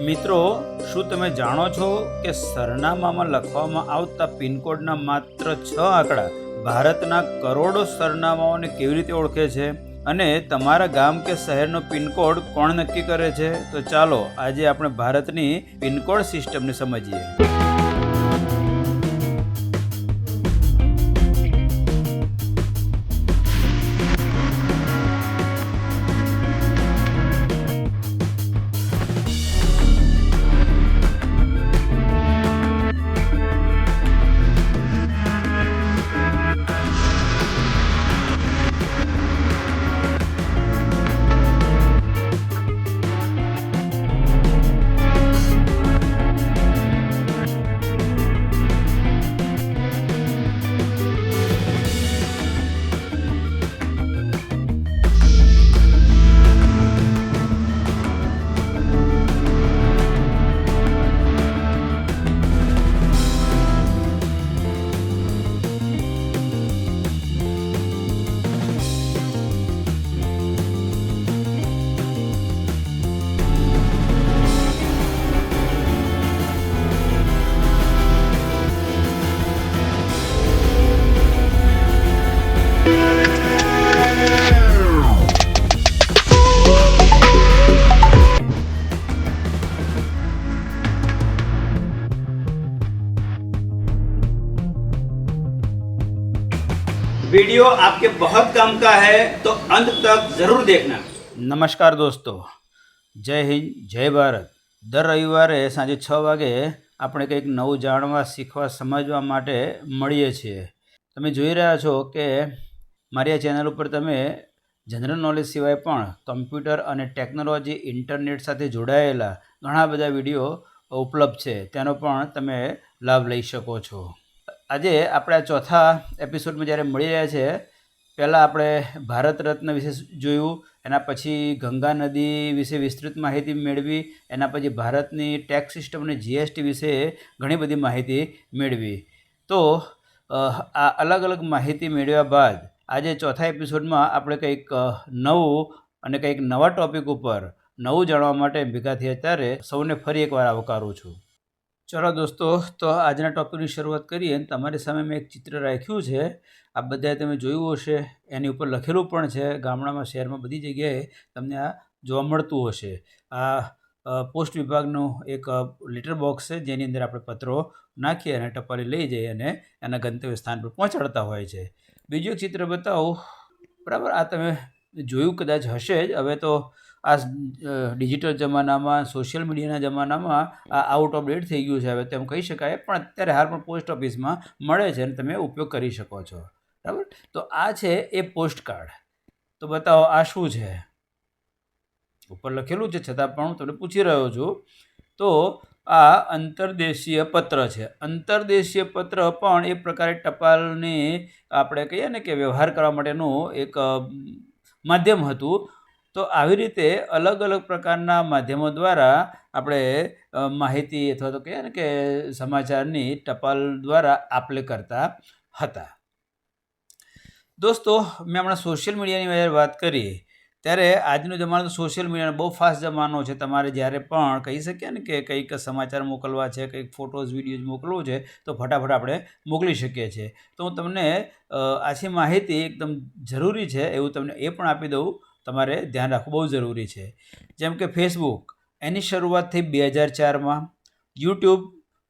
મિત્રો, શું તમે જાણો છો કે સરનામામાં લખવામાં આવતા પિનકોડના માત્ર 6 આંકડા ભારતના કરોડો સરનામાઓને કેવી રીતે ઓળખે છે? અને તમારા ગામ કે શહેરનો પિનકોડ કોણ નક્કી કરે છે? તો ચાલો આજે આપણે ભારતની પિનકોડ સિસ્ટમને સમજીએ. वीडियो आपके बहुत काम का है तो अंत तक जरूर देखना. નમસ્કાર દોસ્તો, જય હિન્દ, જય ભારત. દર રવિવારે સાંજે 6 વાગે આપણે કંઈક નવું જાણવા, શીખવા, સમજવા માટે મળીએ છીએ. તમે જોઈ રહ્યા છો કે મારી આ ચેનલ ઉપર તમે જનરલ નોલેજ સિવાય પણ કમ્પ્યુટર અને ટેકનોલોજી, ઇન્ટરનેટ સાથે જોડાયેલા ઘણા બધા વિડીયો ઉપલબ્ધ છે, તેનો પણ તમે લાભ લઈ શકો છો. આજે આપણે આ ચોથા એપિસોડમાં જ્યારે મળી રહ્યા છે, પહેલાં આપણે ભારત રત્ન વિશે જોયું, એના પછી ગંગા નદી વિશે વિસ્તૃત માહિતી મેળવી, એના પછી ભારતની ટેક્સ સિસ્ટમ અને જીએસટી વિશે ઘણી બધી માહિતી મેળવી. તો આ અલગ અલગ માહિતી મેળવ્યા બાદ આજે ચોથા એપિસોડમાં આપણે કંઈક નવું અને કંઈક નવા ટૉપિક ઉપર નવું જાણવા માટે ભેગા થયા, ત્યારે સૌને ફરી એકવાર આવકારું છું. ચલો દોસ્તો, તો આજના ટૉપિકની શરૂઆત કરીએ. તમારી સામે મેં એક ચિત્ર રાખ્યું છે. આ બધાએ તમે જોયું હશે, એની ઉપર લખેલું પણ છે. ગામડામાં, શહેરમાં બધી જગ્યાએ તમને આ જોવા મળતું હશે. આ પોસ્ટ વિભાગનું એક લેટર બોક્સ છે, જેની અંદર આપણે પત્રો નાખીએ અને ટપાલી લઈ જઈએ અને એના ગંતવ્ય સ્થાન પર પહોંચાડતા હોય છે. બીજું એક ચિત્ર બતાવું. બરાબર, આ તમે જોયું કદાચ હશે જ. હવે તો આ ડિજિટલ જમાનામાં, સોશિયલ મીડિયાના જમાનામાં આ આઉટ ઓફ ડેટ થઈ ગયું છે, હવે તેમ કહી શકાય. પણ અત્યારે હાલ પણ પોસ્ટ ઓફિસમાં મળે છે અને તમે ઉપયોગ કરી શકો છો. બરાબર, તો આ છે એ પોસ્ટ કાર્ડ. તો બતાવો આ શું છે? ઉપર લખેલું છે, છતાં પણ હું તમને પૂછી રહ્યો છું. તો આ અંતર્દેશીય પત્ર છે. અંતર્દેશીય પત્ર પણ એક પ્રકારે ટપાલની આપણે કહીએ ને કે વ્યવહાર કરવા માટેનું એક માધ્યમ હતું. તો આવી રીતે અલગ અલગ પ્રકારના માધ્યમો દ્વારા આપણે માહિતી અથવા તો કહીએ ને કે સમાચારની ટપાલ દ્વારા આપ-લે કરતા હતા. દોસ્તો, મેં હમણાં સોશિયલ મીડિયાની વાત કરી, ત્યારે આજનો જમાનો સોશિયલ મીડિયાનો બહુ ફાસ્ટ જમાનો છે. તમારે જ્યારે પણ કહી શકીએ ને કે કંઈક સમાચાર મોકલવા છે, કંઈક ફોટોઝ, વિડીયોઝ મોકલવું છે, તો ફટાફટ આપણે મોકલી શકીએ છીએ. તો હું તમને આછી માહિતી એકદમ જરૂરી છે એવું તમને એ પણ આપી દઉં. તમારે ધ્યાન રાખવું બહુ જરૂરી છે. જેમ કે ફેસબુક, એની શરૂઆત થઈ 2004માં. યુટ્યુબ,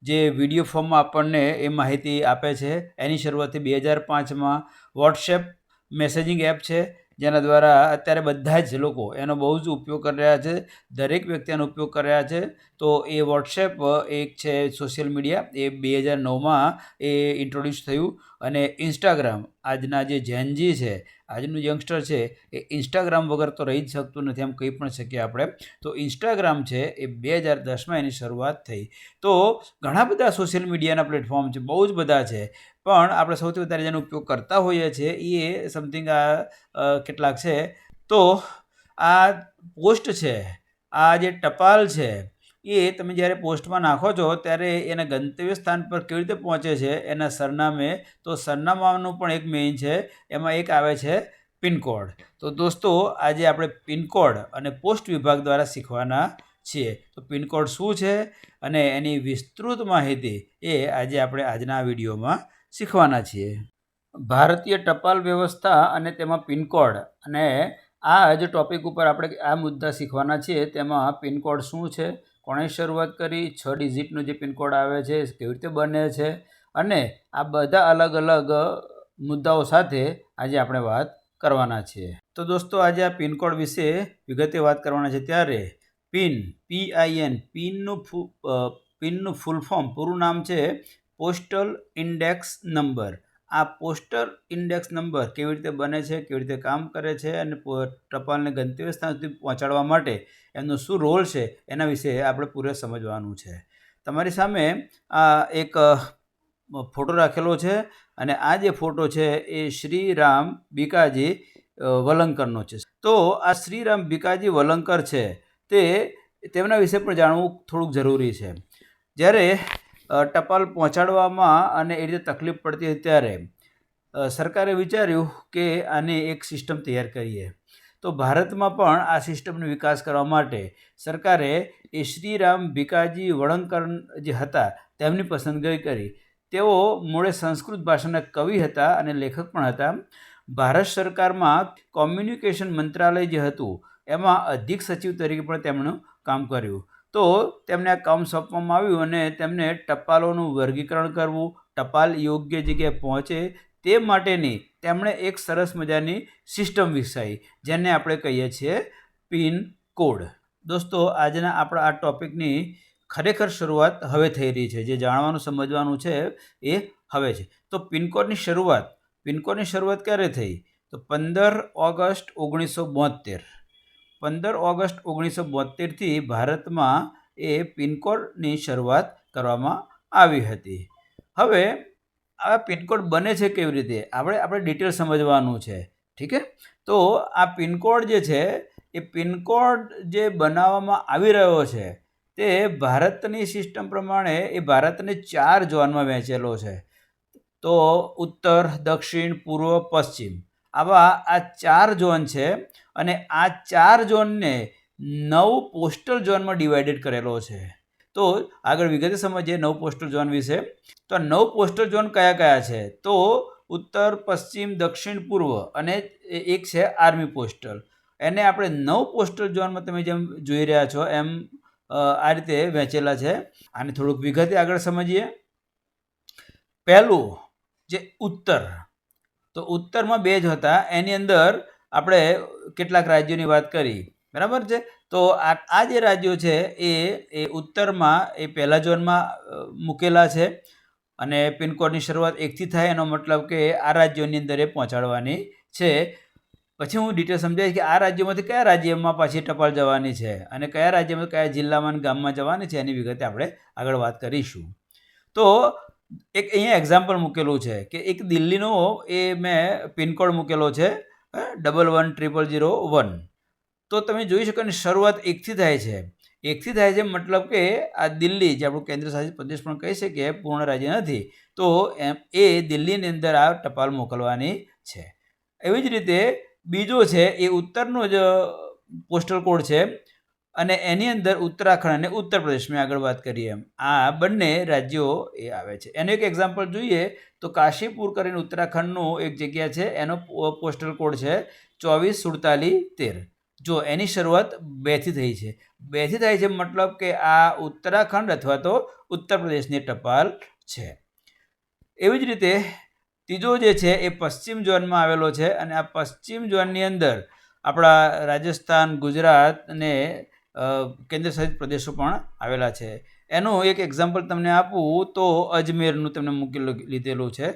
જે વિડીયો ફોર્મમાં આપણને એ માહિતી આપે છે, એની શરૂઆત થઈ 2005માં. વોટ્સએપ મેસેજિંગ એપ છે, જેના દ્વારા અત્યારે બધા જ લોકો એનો બહુ જ ઉપયોગ કરી રહ્યા છે. દરેક વ્યક્તિ એનો ઉપયોગ કરી રહ્યા છે. તો એ વોટ્સએપ એક છે સોશિયલ મીડિયા, એ 2009માં એ ઇન્ટ્રોડ્યુસ થયું. અને ઇન્સ્ટાગ્રામ, આજના જે જેનજી છે, આજનું યંગસ્ટર છે, એ ઇન્સ્ટાગ્રામ વગર તો રહી જ શકતું નથી, એમ કહી પણ શકીએ આપણે. તો ઇન્સ્ટાગ્રામ છે એ 2010માં એની શરૂઆત થઈ. તો ઘણા બધા સોશિયલ મીડિયાના પ્લેટફોર્મ છે, બહુ જ બધા છે. પણ આપણે સૌથી વધારે જેનો ઉપયોગ કરતા હોઈએ છીએ એ સમથિંગ આ કેટલાક છે. તો આ પોસ્ટ છે, આ જે ટપાલ છે, એ તમે જ્યારે પોસ્ટમાં નાખો છો ત્યારે એના ગંતવ્ય સ્થાન પર કેવી રીતે પહોંચે છે, એના સરનામે. તો સરનામાનું પણ એક મેઇન છે, એમાં એક આવે છે પિનકોડ. તો દોસ્તો, આજે આપણે પિનકોડ અને પોસ્ટ વિભાગ દ્વારા શીખવાના છીએ. તો પિનકોડ શું છે અને એની વિસ્તૃત માહિતી એ આજે આપણે આજના વિડીયોમાં શીખવાના છીએ. ભારતીય ટપાલ વ્યવસ્થા અને તેમાં પિનકોડ, અને આ જે ટૉપિક ઉપર આપણે આ મુદ્દા શીખવાના છીએ તેમાં પિનકોડ શું છે, કોણે શરૂઆત કરી, 6 ડિજિટનો જે પિનકોડ આવે છે કેવી રીતે બને છે, અને આ બધા અલગ અલગ મુદ્દાઓ સાથે આજે આપણે વાત કરવાના છીએ. તો દોસ્તો આજે આ પિનકોડ વિશે વિગતે વાત કરવાના છે. ત્યારે PIN પિનનું ફૂલ ફોર્મ પૂરું નામ છે પોસ્ટલ ઇન્ડેક્સ નંબર. આ પોસ્ટલ ઇન્ડેક્સ નંબર કેવી રીતે બને છે, કેવી રીતે કામ કરે છે અને ટપાલને ગંતવ્ય સ્થાન સુધી પહોંચાડવા માટે એમનો શું રોલ છે એના વિશે આપણે પૂરે સમજવાનું છે. તમારી સામે આ એક ફોટો રાખેલો છે અને આ જે ફોટો છે એ શ્રીરામ બીકાજી વલંકરનો છે. તો આ શ્રીરામ બીકાજી વલંકર છે તેમના વિશે પણ જાણવું થોડુંક જરૂરી છે. જ્યારે ટપાલ પહોંચાડવામાં અને એ રીતે તકલીફ પડતી હતી ત્યારે સરકારે વિચાર્યું કે આને એક સિસ્ટમ તૈયાર કરીએ. તો ભારતમાં પણ આ સિસ્ટમનો વિકાસ કરવા માટે સરકારે એ શ્રીરામ ભીકાજી વળંકર જે હતા તેમની પસંદગી કરી. તેઓ મૂળે સંસ્કૃત ભાષાના કવિ હતા અને લેખક પણ હતા. ભારત સરકારમાં કોમ્યુનિકેશન મંત્રાલય જે હતું એમાં અધિક સચિવ તરીકે પણ તેમનું કામ કર્યું. તો તેમને આ કામ સોંપવામાં આવ્યું અને તેમને ટપાલોનું વર્ગીકરણ કરવું, ટપાલ યોગ્ય જગ્યાએ પહોંચે તે માટેની તેમણે એક સરસ મજાની સિસ્ટમ વિકસાવી, જેને આપણે કહીએ છીએ પિન કોડ. દોસ્તો આજના આપણા આ ટૉપિકની ખરેખર શરૂઆત હવે થઈ રહી છે. જે જાણવાનું સમજવાનું છે એ હવે છે. તો પિનકોડની શરૂઆત ક્યારે થઈ? તો 15 ઓગસ્ટ 1972. 15 ઓગસ્ટ 1972થી ભારતમાં એ પિનકોડની શરૂઆત કરવામાં આવી હતી. હવે આ પિનકોડ બને છે કેવી રીતે આપણે ડિટેલ સમજવાનું છે. ઠીક છે. તો આ પિનકોડ જે છે એ પિનકોડ જે બનાવવામાં આવી રહ્યો છે તે ભારતની સિસ્ટમ પ્રમાણે એ ભારતને 4 ઝોનમાં વહેંચેલો છે. તો ઉત્તર, દક્ષિણ, પૂર્વ, પશ્ચિમ આવા આ 4 ઝોન છે અને આ 4 ઝોનને 9 પોસ્ટલ ઝોનમાં ડિવાઇડેડ કરેલો છે. તો આગળ વિગતે સમજીએ 9 પોસ્ટલ ઝોન વિશે. તો આ 9 પોસ્ટલ ઝોન કયા કયા છે? તો ઉત્તર, પશ્ચિમ, દક્ષિણ, પૂર્વ અને એક છે આર્મી પોસ્ટલ. એને આપણે 9 પોસ્ટલ ઝોનમાં તમે જેમ જોઈ રહ્યા છો એમ આ રીતે વહેંચેલા છે. આને થોડુંક વિગતે આગળ સમજીએ. પહેલું જે ઉત્તર, તો ઉત્તરમાં 2 જ હતા. એની અંદર આપણે કેટલાક રાજ્યોની વાત કરી, બરાબર છે. તો આ જે રાજ્યો છે એ ઉત્તરમાં એ પહેલા ઝોનમાં મૂકેલા છે અને પિનકોડની શરૂઆત 1થી થાય. એનો મતલબ કે આ રાજ્યોની અંદર એ પહોંચાડવાની છે. પછી હું ડિટેલ સમજાવીશ કે આ રાજ્યોમાંથી કયા રાજ્યમાં પાછી ટપાલ જવાની છે અને કયા રાજ્યમાં કયા જિલ્લામાં અને ગામમાં જવાની છે એની વિગતે આપણે આગળ વાત કરીશું. તો એક અહીંયા એક્ઝામ્પલ મૂકેલું છે કે એક દિલ્હીનો એ મેં પિનકોડ મૂકેલો છે 110001. તો તમે જોઈ શકો ને શરૂઆત 1થી થાય છે. 1થી થાય છે મતલબ કે આ દિલ્હી જે આપણું કેન્દ્ર શાસિત પ્રદેશ પણ કહી શકીએ, પૂર્ણ રાજ્ય નથી, તો એ દિલ્હીની અંદર આ ટપાલ મોકલવાની છે. એવી જ રીતે બીજો છે એ ઉત્તરનો જ પોસ્ટલ કોડ છે અને એની અંદર ઉત્તરાખંડ અને ઉત્તર પ્રદેશ મેં આગળ વાત કરી એમ આ બંને રાજ્યો એ આવે છે. એનું એક એક્ઝામ્પલ જોઈએ તો કાશીપુર કરીને ઉત્તરાખંડનું એક જગ્યા છે, એનો પોસ્ટલ કોડ છે 244713. જો એની શરૂઆત 2થી થઈ છે. 2થી થાય છે મતલબ કે આ ઉત્તરાખંડ અથવા તો ઉત્તર પ્રદેશની ટપાલ છે. એવી જ રીતે ત્રીજો જે છે એ પશ્ચિમ ઝોનમાં આવેલો છે અને આ પશ્ચિમ ઝોનની અંદર આપણા રાજસ્થાન, ગુજરાત અને કેન્દ્ર શાસિત પ્રદેશો પણ આવેલા છે. એનું એક એક્ઝામ્પલ તમને આપું તો અજમેરનું તમને મૂકેલું લીધેલું છે.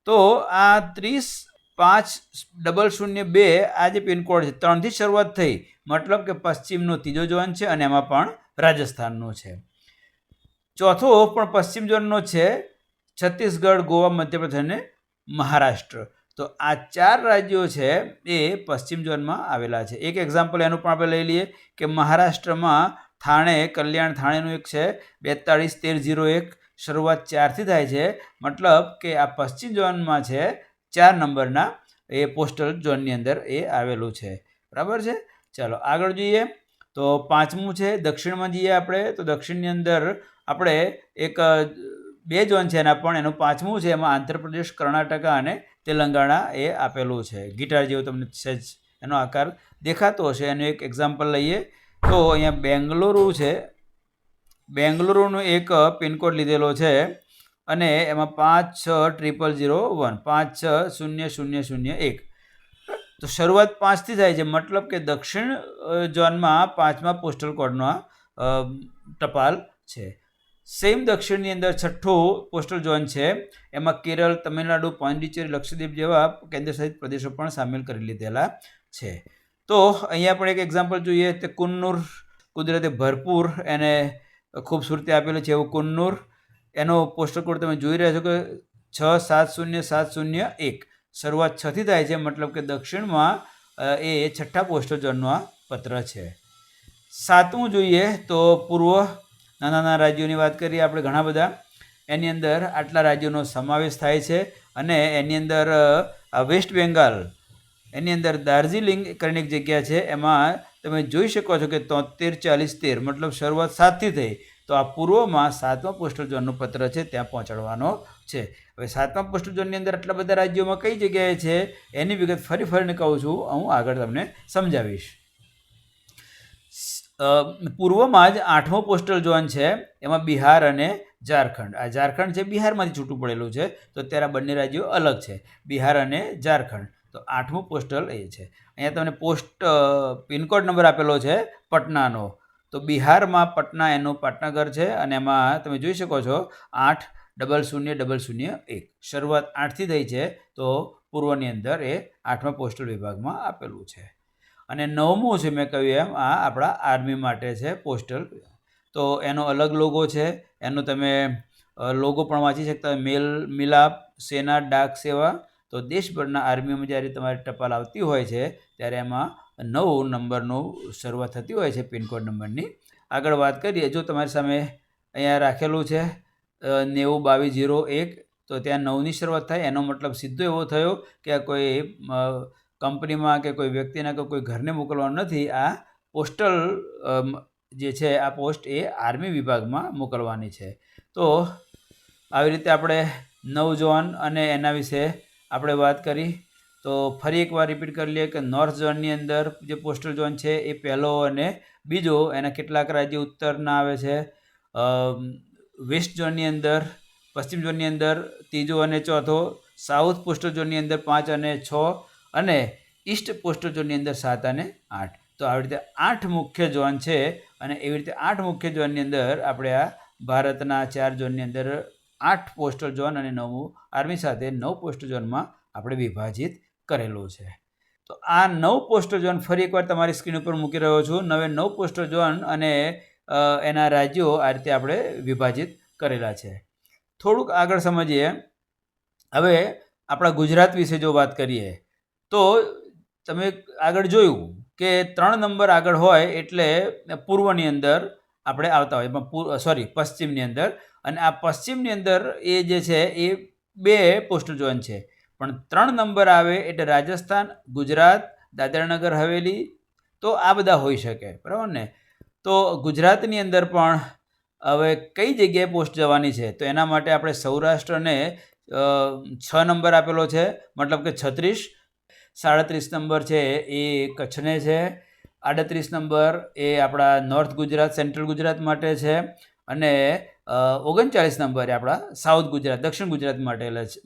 તો આ 305002 આ જે પિનકોડ છે 3થી શરૂઆત થઈ, મતલબ કે પશ્ચિમનો ત્રીજો ઝોન છે અને એમાં પણ રાજસ્થાનનો છે. ચોથો પણ પશ્ચિમ ઝોનનો છે, છત્તીસગઢ, ગોવા, મધ્યપ્રદેશ અને મહારાષ્ટ્ર. તો આ 4 રાજ્યો છે એ પશ્ચિમ ઝોનમાં આવેલા છે. એક એક્ઝામ્પલ એનું પણ આપણે લઈ લઈએ કે મહારાષ્ટ્રમાં થાણે, કલ્યાણ થાણેનું એક છે 421301. શરૂઆત 4થી થાય છે, મતલબ કે આ પશ્ચિમ ઝોનમાં છે 4 નંબરના એ પોસ્ટલ ઝોનની અંદર એ આવેલું છે. બરાબર છે. ચાલો આગળ જોઈએ. તો પાંચમું છે દક્ષિણમાં જઈએ આપણે, તો દક્ષિણની અંદર આપણે એક 2 ઝોન છે એના, પણ એનું પાંચમું છે એમાં આંધ્રપ્રદેશ, કર્ણાટકા અને તેલંગાણા એ આપેલું છે. ગિટાર જેવો તમને સહેજ એનો આકાર દેખાતો હશે. એનું એક એક્ઝામ્પલ લઈએ તો અહીંયા બેંગલુરુ છે, બેંગલુરુનો એક પિનકોડ લીધેલો છે અને એમાં 560001 560001. તો શરૂઆત 5થી થાય છે, મતલબ કે દક્ષિણ ઝોનમાં 5મા પોસ્ટલ કોડનો ટપાલ છે. સેમ દક્ષિણની અંદર 6થું પોસ્ટલ ઝોન છે, એમાં કેરળ, તમિલનાડુ, પોંડિચેરી, લક્ષદ્વીપ જેવા કેન્દ્રશાસિત પ્રદેશો પણ સામેલ કરી લીધેલા છે. તો અહીંયા પણ એક એક્ઝામ્પલ જોઈએ તો કુન્નુર, કુદરતે ભરપૂર એને ખૂબસૂરતી આપેલું છે એવું કુન્નુર. એનો પોસ્ટલ કોડ તમે જોઈ રહ્યા છો કે 670701. શરૂઆત 6થી થાય છે, મતલબ કે દક્ષિણમાં એ 6થા પોસ્ટલ ઝોનનો આ પત્ર છે. 7મું જોઈએ તો પૂર્વ, નાના રાજ્યોની વાત કરીએ આપણે ઘણા બધા. એની અંદર આટલા રાજ્યોનો સમાવેશ થાય છે અને એની અંદર વેસ્ટ બેંગાલ, એની અંદર દાર્જિલિંગ કરીને એક જગ્યા છે, એમાં તમે જોઈ શકો છો કે 734013, મતલબ શરૂઆત 7થી થઈ. તો આ પૂર્વમાં 7મા પોસ્ટલ ઝોનનો પત્ર છે ત્યાં પહોંચાડવાનો છે. હવે 7મા પોસ્ટલ ઝોનની અંદર આટલા બધા રાજ્યોમાં કઈ જગ્યાએ છે એની વિગત ફરીને કહું છું, હું આગળ તમને સમજાવીશ. પૂર્વમાં જ 8મો પોસ્ટલ ઝોન છે, એમાં બિહાર અને ઝારખંડ. આ ઝારખંડ છે બિહારમાંથી છૂટું પડેલું છે, તો અત્યારે આ બંને રાજ્યો અલગ છે, બિહાર અને ઝારખંડ. તો 8મું પોસ્ટલ એ છે. અહીંયા તમને પિનકોડ નંબર આપેલો છે પટનાનો. તો બિહારમાં પટના એનું પાટનગર છે અને એમાં તમે જોઈ શકો છો 800001. શરૂઆત 8થી થઈ છે, તો પૂર્વની અંદર એ 8મા પોસ્ટલ વિભાગમાં આપેલું છે. અને 9મું છે મેં કહ્યું એમ, આ આપણા આર્મી માટે છે પોસ્ટલ. તો એનો અલગ લોગો છે, એનો તમે લોગો પણ વાંચી શકતા હોય, મેલ મિલાપ સેના ડાક સેવા. તો દેશભરના આર્મીમાં જ્યારે તમારી ટપાલ આવતી હોય છે ત્યારે એમાં 9 નંબરનું શરૂઆત થતી હોય છે પિનકોડ નંબરની. આગળ વાત કરીએ, જો તમારી સામે અહીંયા રાખેલું છે 902201, તો ત્યાં 9ની શરૂઆત થાય, એનો મતલબ સીધો એવો થયો કે આ કોઈ કંપનીમાં કે કોઈ વ્યક્તિના કે કોઈ ઘરને મોકલવાનું નથી, આ પોસ્ટલ જે છે આ પોસ્ટ એ આર્મી વિભાગમાં મોકલવાની છે. તો આવી રીતે આપણે 9 ઝોન અને એના વિશે આપણે વાત કરી. તો ફરી એકવાર રિપીટ કરી લઈએ કે નોર્થ ઝોનની અંદર જે પોસ્ટલ ઝોન છે એ પહેલો અને બીજો, એના કેટલાક રાજ્યો ઉત્તરના આવે છે. વેસ્ટ ઝોનની અંદર, પશ્ચિમ ઝોનની અંદર ત્રીજો અને ચોથો, સાઉથ પોસ્ટલ ઝોનની અંદર 5 અને 6, અને ઈસ્ટ પોસ્ટલ ઝોનની અંદર 7 અને 8. તો આવી રીતે 8 મુખ્ય ઝોન છે અને એવી રીતે 8 મુખ્ય ઝોનની અંદર આપણે આ ભારતના 4 ઝોનની અંદર 8 પોસ્ટલ ઝોન અને 9 આર્મી સાથે 9 પોસ્ટલ ઝોનમાં આપણે વિભાજિત કરેલું છે. તો આ 9 પોસ્ટલ ઝોન ફરી એકવાર તમારી સ્ક્રીન ઉપર મૂકી રહ્યો છું. 9 પોસ્ટલ ઝોન અને એના રાજ્યો આ રીતે આપણે વિભાજિત કરેલા છે. થોડુંક આગળ સમજીએ. હવે આપણા ગુજરાત વિશે જો વાત કરીએ તો તમે આગળ જોયું કે 3 નંબર આગળ હોય એટલે પૂર્વની અંદર આપણે આવતા હોય, પશ્ચિમની અંદર. અને આ પશ્ચિમની અંદર એ જે છે એ 2 પોસ્ટલ ઝોન છે, પણ 3 નંબર આવે એટલે રાજસ્થાન, ગુજરાત, દાદરાનગર હવેલી, તો આ બધા હોઈ શકે, બરાબર ને. તો ગુજરાતની અંદર પણ હવે કઈ જગ્યાએ પોસ્ટ જવાની છે, તો એના માટે આપણે સૌરાષ્ટ્રને 6 નંબર આપેલો છે, મતલબ કે 36. 37 નંબર છે એ કચ્છને છે. 38 નંબર એ આપણા નોર્થ ગુજરાત, સેન્ટ્રલ ગુજરાત માટે છે. અને 39 નંબર એ આપણા સાઉથ ગુજરાત, દક્ષિણ ગુજરાત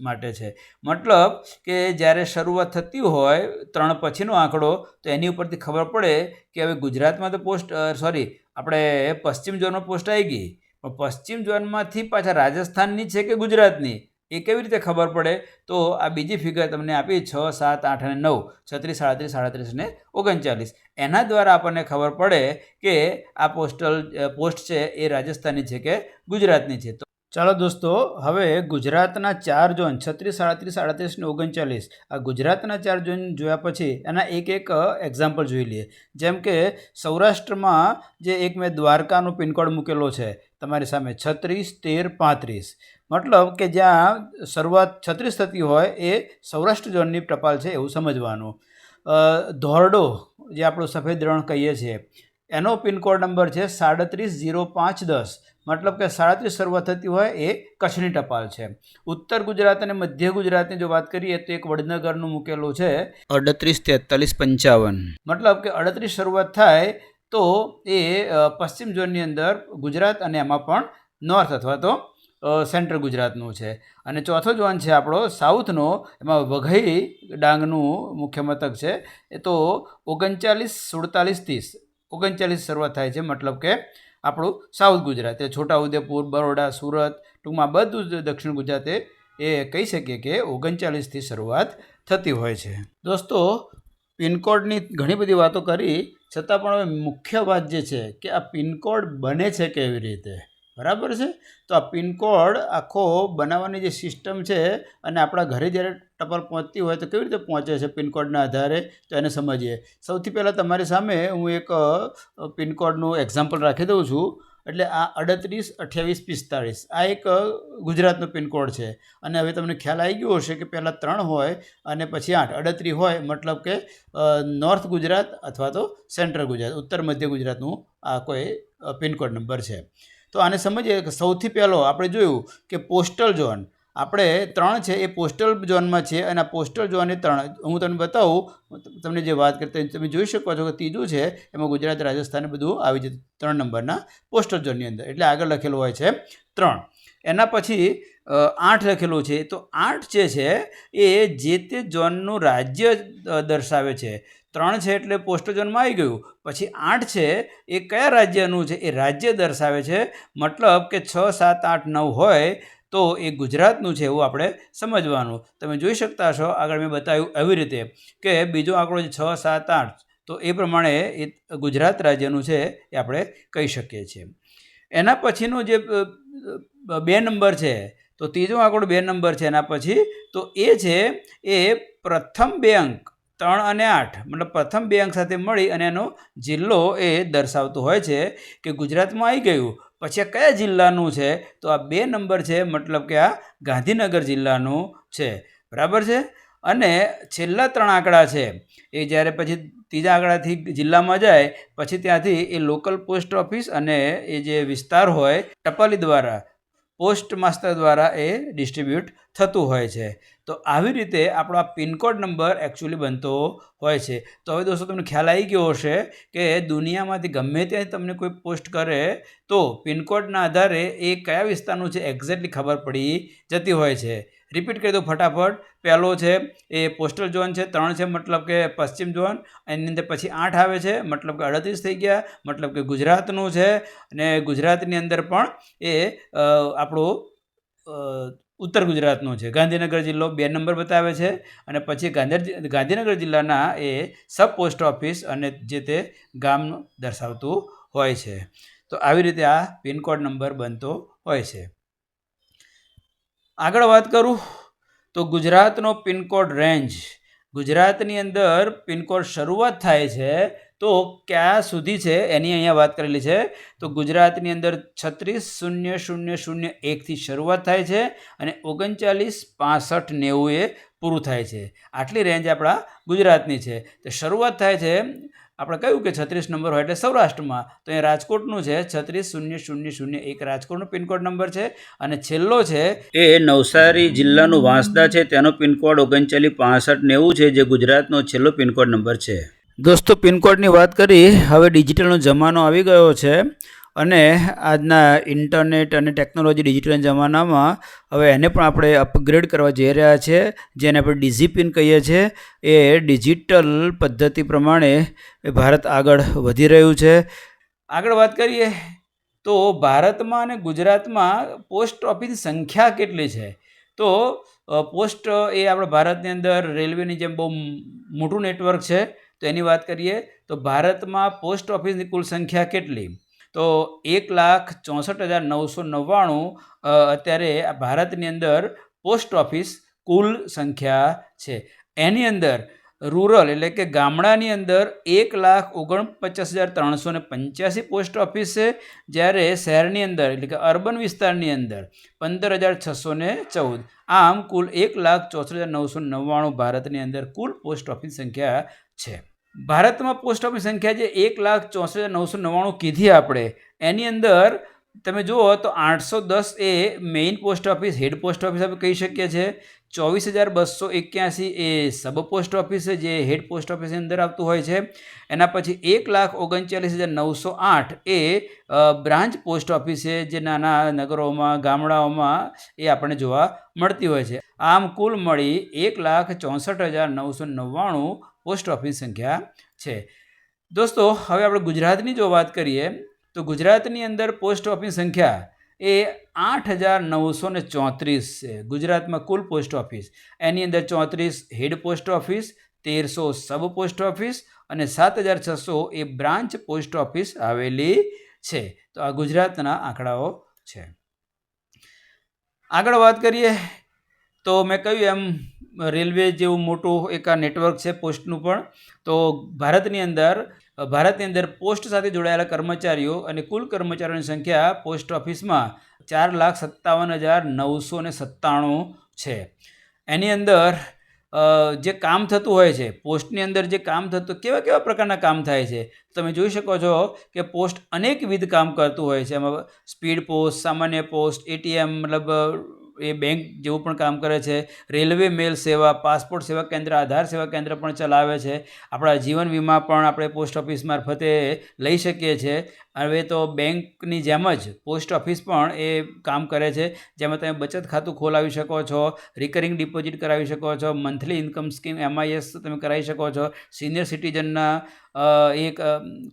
માટે છે. મતલબ કે જ્યારે શરૂઆત થતી હોય 3 પછીનો આંકડો, તો એની ઉપરથી ખબર પડે કે હવે ગુજરાતમાં તો આપણે પશ્ચિમ ઝોનમાં પોસ્ટ આવી ગઈ, પણ પશ્ચિમ ઝોનમાંથી પાછા રાજસ્થાનની છે કે ગુજરાતની એ કેવી રીતે ખબર પડે? તો આ બીજી ફિગર તમને આપી 6, 7, 8 અને 9, 36, 37, 38 અને 39. એના દ્વારા આપણને ખબર પડે કે આ પોસ્ટ છે એ રાજસ્થાનની છે કે ગુજરાતની છે. તો ચાલો દોસ્તો, હવે ગુજરાતના 4 ઝોન 36, 37, 38 અને 39, આ ગુજરાતના 4 ઝોન જોયા પછી એના એક એક્ઝામ્પલ જોઈ લઈએ. જેમ કે સૌરાષ્ટ્રમાં જે એક મેં દ્વારકાનો પિનકોડ મૂકેલો છે તમારી સામે 36, 13, 35, મતલબ કે જ્યાં શરૂઆત 36 થતી હોય એ સૌરાષ્ટ્ર ઝોનની ટપાલ છે એવું સમજવાનું. ધોરડો જે આપણું સફેદ રણ કહીએ છીએ એનો પિનકોડ નંબર છે 370510, મતલબ કે 37 શરૂઆત થતી હોય એ કચ્છની ટપાલ છે. ઉત્તર ગુજરાત અને મધ્ય ગુજરાતની જો વાત કરીએ તો એક વડનગરનું મૂકેલું છે 384355, મતલબ કે 38 શરૂઆત થાય તો એ પશ્ચિમ ઝોનની અંદર ગુજરાત અને એમાં પણ નોર્થ અથવા તો સેન્ટ્રલ ગુજરાતનું છે. અને ચોથો ઝોન છે આપણો સાઉથનો, એમાં વઘઈ ડાંગનું મુખ્ય મથક છે. એ તો 394730, 39 શરૂઆત થાય છે, મતલબ કે આપણું સાઉથ ગુજરાત, એ છોટાઉદેપુર, બરોડા, સુરત, ટૂંકમાં બધું જ દક્ષિણ ગુજરાતે એ કહી શકીએ કે 39થી શરૂઆત થતી હોય છે. દોસ્તો, પિનકોડની ઘણી બધી વાતો કરી, છતાં પણ હવે મુખ્ય વાત જે છે કે આ પિનકોડ બને છે કેવી રીતે, બરાબર છે? તો આ પિનકોડ આખો બનાવવાની જે સિસ્ટમ છે અને આપણા ઘરે જ્યારે ટપાલ પહોંચતી હોય તો કેવી રીતે પહોંચે છે પિનકોડના આધારે, તો એને સમજીએ. સૌથી પહેલાં તમારી સામે હું એક પિનકોડનું એક્ઝામ્પલ રાખી દઉં છું. એટલે આ 382845 આ એક ગુજરાતનો પિનકોડ છે. અને હવે તમને ખ્યાલ આવી ગયો હશે કે પહેલાં 3 હોય અને પછી 8, 38 હોય, મતલબ કે નોર્થ ગુજરાત અથવા તો સેન્ટ્રલ ગુજરાત, ઉત્તર મધ્ય ગુજરાતનું આ કોઈ પિનકોડ નંબર છે. તો આને સમજીએ કે સૌથી પહેલો આપણે જોયું કે પોસ્ટલ ઝોન, આપણે 3 છે એ પોસ્ટલ ઝોનમાં છે. અને આ પોસ્ટલ ઝોન એ 3 હું તમને બતાવું, તમને જે વાત કરતા તમે જોઈ શકો છો કે ત્રીજું છે એમાં ગુજરાત, રાજસ્થાન બધું આવી જાય 3 નંબરના પોસ્ટલ ઝોનની અંદર. એટલે આગળ લખેલું હોય છે 3. એના પછી 8 લખેલું છે. તો 8 જે છે એ જે તે ઝોનનું રાજ્ય દર્શાવે છે. 3 છે એટલે પોસ્ટલ ઝોનમાં આવી ગયું. પછી 8 છે એ કયા રાજ્યનું છે એ રાજ્ય દર્શાવે છે. મતલબ કે 6, 7, 8, 9 હોય તો એ ગુજરાતનું છે એવું આપણે સમજવાનું. તમે જોઈ શકતા હશો આગળ મેં બતાવ્યું એવી રીતે કે બીજો આંકડો 6, 7, 8, તો એ પ્રમાણે એ ગુજરાત રાજ્યનું છે એ આપણે કહી શકીએ છીએ. એના પછીનો જે 2 નંબર છે, તો ત્રીજો આંકડો 2 નંબર છે એના પછી, તો એ છે એ પ્રથમ 2 અંક 3 અને 8, મતલબ પ્રથમ 2 અંક સાથે મળી અને એનો જિલ્લો એ દર્શાવતો હોય છે કે ગુજરાતમાં આવી ગયું. પછી આ કયા જિલ્લાનું છે, તો આ 2 નંબર છે, મતલબ કે આ ગાંધીનગર જિલ્લાનું છે, બરાબર છે. અને છેલ્લા 3 આંકડા છે એ જ્યારે પછી ત્રીજા આંકડાથી જિલ્લામાં જાય પછી ત્યાંથી એ લોકલ પોસ્ટ ઓફિસ અને એ જે વિસ્તાર હોય ટપાલી દ્વારા, પોસ્ટ માસ્ટર દ્વારા એ ડિસ્ટ્રીબ્યુટ થતું હોય છે. તો આવી રીતે આપણો આ પિનકોડ નંબર એકચ્યુઅલી બનતો હોય છે. તો હવે દોસ્તો તમને ખ્યાલ આવી ગયો હશે કે દુનિયામાંથી ગમે ત્યાં તમને કોઈ પોસ્ટ કરે તો પિનકોડના આધારે એ કયા વિસ્તારનું છે એક્ઝેક્ટલી ખબર પડી જતી હોય છે. રિપીટ કરી દો ફટાફટ. પહેલો છે એ પોસ્ટલ ઝોન છે, 3 છે મતલબ કે પશ્ચિમ ઝોન, એની અંદર પછી 8 આવે છે મતલબ કે 38 થઈ ગયા, મતલબ કે ગુજરાતનું છે. અને ગુજરાતની અંદર પણ એ આપણું ઉત્તર ગુજરાતનું છે. ગાંધીનગર જિલ્લો 2 નંબર બતાવે છે. અને પછી ગાંધીનગર જિલ્લાના એ સબ પોસ્ટ ઓફિસ અને જે તે ગામ દર્શાવતું હોય છે. તો આવી રીતે આ પિનકોડ નંબર બનતો હોય છે. આગળ વાત કરું તો ગુજરાતનો પિનકોડ રેન્જ, ગુજરાતની અંદર પિનકોડ શરૂઆત થાય છે તો ક્યાં સુધી છે એની અહીંયા વાત કરેલી છે. તો ગુજરાતની અંદર 36,0,0,0,1થી શરૂઆત થાય છે અને 39,65,90 એ પૂરું થાય છે. આટલી રેન્જ આપણા ગુજરાતની છે. તો શરૂઆત થાય છે, આપણે કહ્યું કે 36 નંબર હોય એટલે સૌરાષ્ટ્રમાં, તો અહીંયા રાજકોટનું છે 36,0,0,0,1 રાજકોટનો પિનકોડ નંબર છે. અને છેલ્લો છે એ નવસારી જિલ્લાનું વાંસદા છે, તેનો પિનકોડ 39,65,90 છે, જે ગુજરાતનો છેલ્લો પિનકોડ નંબર છે. દોસ્તો, પિનકોડની વાત કરી, હવે ડિજિટલનો જમાનો આવી ગયો છે અને આજના ઇન્ટરનેટ અને ટેકનોલોજી ડિજિટલ જમાનામાં હવે એને પણ આપણે અપગ્રેડ કરવા જઈ રહ્યા છે, જેને આપણે ડિઝીપિન કહીએ છીએ. એ ડિજિટલ પદ્ધતિ પ્રમાણે ભારત આગળ વધી રહ્યું છે. આગળ વાત કરીએ તો ભારતમાં અને ગુજરાતમાં પોસ્ટ ઓફિસની સંખ્યા કેટલી છે. તો પોસ્ટ એ આપણા ભારતની અંદર રેલવેની જેમ બહુ મોટું નેટવર્ક છે. તો એની વાત કરીએ તો ભારતમાં પોસ્ટ ઓફિસની કુલ સંખ્યા કેટલી, તો 1,64,999 અત્યારે ભારતની અંદર પોસ્ટ ઓફિસ કુલ સંખ્યા છે. એની અંદર રૂરલ એટલે કે ગામડાની અંદર 1,49,385 પોસ્ટ ઓફિસ છે, જ્યારે શહેરની અંદર એટલે કે અર્બન વિસ્તારની અંદર 15,614. આમ કુલ 1,64,999 ભારતની અંદર કુલ પોસ્ટ ઓફિસ સંખ્યા છે. ભારતમાં પોસ્ટ ઓફિસ સંખ્યા જે 1,64,999 કીધી આપણે, એની અંદર તમે જુઓ તો 810 એ main post office, head post office આપણે કહી શકીએ છીએ. 24,281 એ સબ પોસ્ટ ઓફિસ છે, જે હેડ પોસ્ટ ઓફિસની અંદર આવતું હોય છે. એના પછી 1,39,908 એ બ્રાન્ચ પોસ્ટ ઓફિસ છે, જે નાના નગરોમાં, ગામડાઓમાં એ આપણને જોવા મળતી હોય છે. આમ કુલ મળી 1,64,999 પોસ્ટ ઓફિસ સંખ્યા છે. દોસ્તો, હવે આપણે ગુજરાતની જો વાત કરીએ તો ગુજરાતની અંદર પોસ્ટ ઓફિસ સંખ્યા એ 8,934 છે. ગુજરાતમાં કુલ પોસ્ટ ઓફિસ, એની અંદર 34 head post office, 1,300 sub post office અને 7,600 એ બ્રાન્ચ પોસ્ટ ઓફિસ આવેલી છે. તો આ ગુજરાતના આંકડાઓ છે. આગળ વાત કરીએ તો મેં કહ્યું એમ રેલવે જેવું મોટું એક આ નેટવર્ક છે પોસ્ટનું પણ. તો ભારતની અંદર પોસ્ટ સાથે જોડાયેલા કર્મચારીઓ અને કુલ કર્મચારીઓની સંખ્યા પોસ્ટ ઓફિસમાં 4,57,997 છે. એની અંદર જે કામ થતું હોય છે, પોસ્ટની અંદર જે કામ થતું, કેવા પ્રકારના કામ થાય છે તમે જોઈ શકો છો કે પોસ્ટ અનેકવિધ કામ કરતું હોય છે. એમાં સ્પીડ પોસ્ટ, સામાન્ય પોસ્ટ, એટીએમ મતલબ એ બેંક જેવું પણ કામ કરે છે. રેલવે મેલ સેવા, પાસપોર્ટ સેવા કેન્દ્ર, આધાર સેવા કેન્દ્ર પણ ચલાવે છે. આપણા જીવન વીમા પણ આપણે પોસ્ટ ઓફિસ મારફતે લઈ શકીએ છીએ. હવે તો બેંકની જેમ જ પોસ્ટ ઓફિસ પણ એ કામ કરે છે, જેમાં તમે બચત ખાતું ખોલાવી શકો છો, રિકરિંગ ડિપોઝિટ કરાવી શકો છો, મંથલી ઇન્કમ સ્કીમ MIS તમે કરાવી શકો છો, સિનિયર સિટીઝનના એક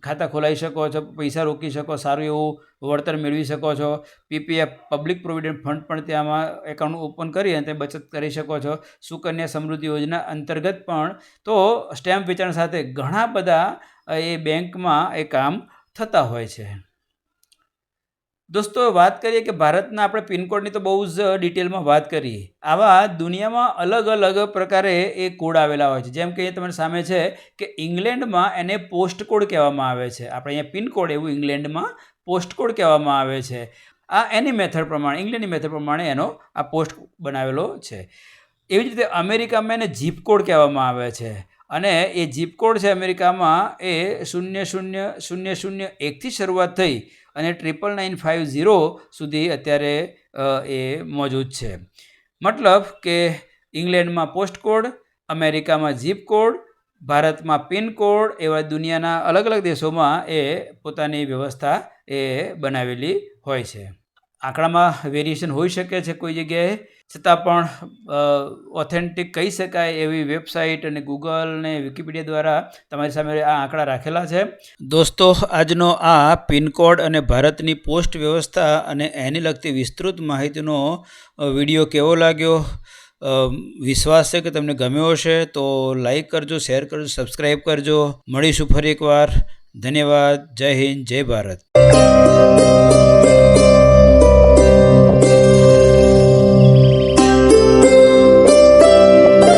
ખાતા ખોલાવી શકો છો, પૈસા રોકી શકો, સારું એવું વળતર મેળવી શકો છો. PPF પબ્લિક પ્રોવિડન્ટ ફંડ પણ ત્યાંમાં એકાઉન્ટ ઓપન કરી અને તમે બચત કરી શકો છો. સુકન્યા સમૃદ્ધિ યોજના અંતર્ગત પણ તો સ્ટેમ્પ વેચાણ સાથે ઘણા બધા એ બેંકમાં એ કામ થતા હોય છે. દોસ્તો, વાત કરીએ કે ભારતના આપણે પિનકોડની તો બહુ જ ડિટેલમાં વાત કરીએ. આવા દુનિયામાં અલગ અલગ પ્રકારે એ કોડ આવેલા હોય છે. જેમ કે તમારી સામે છે કે ઇંગ્લેન્ડમાં એને પોસ્ટ કોડ કહેવામાં આવે છે. આપણે અહીંયા પિનકોડ, એવું ઇંગ્લેન્ડમાં પોસ્ટ કોડ કહેવામાં આવે છે. આ એની મેથડ પ્રમાણે, ઇંગ્લેન્ડની મેથડ પ્રમાણે એનો આ પોસ્ટ બનાવેલો છે. એવી જ રીતે અમેરિકામાં એને જીપ કોડ કહેવામાં આવે છે. અને એ જીપ કોડ છે અમેરિકામાં એ 00,001થી શરૂઆત થઈ અને 99950 સુધી અત્યારે એ મોજૂદ છે. મતલબ કે ઇંગ્લેન્ડમાં પોસ્ટ કોડ, અમેરિકામાં જીપ કોડ, ભારતમાં પિન કોડ, એવા દુનિયાના અલગ અલગ દેશોમાં એ પોતાની વ્યવસ્થા એ બનાવેલી હોય છે. આંકડામાં વેરિએશન હોઈ શકે છે કોઈ જગ્યાએ, છતાં પણ ઓથેન્ટિક કહી શકાય એવી વેબસાઇટ અને ગૂગલ ને વિકિપીડિયા દ્વારા તમારી સામે આ આંકડા રાખેલા છે. દોસ્તો, આજનો આ પિનકોડ અને ભારતની પોસ્ટ વ્યવસ્થા અને એની લગતી વિસ્તૃત માહિતીનો વિડીયો કેવો લાગ્યો? વિશ્વાસ છે કે તમને ગમ્યો હશે. તો લાઈક કરજો, શેર કરજો, સબસ્ક્રાઈબ કરજો. મળીશું ફરી એકવાર. ધન્યવાદ. જય હિન્દ, જય ભારત.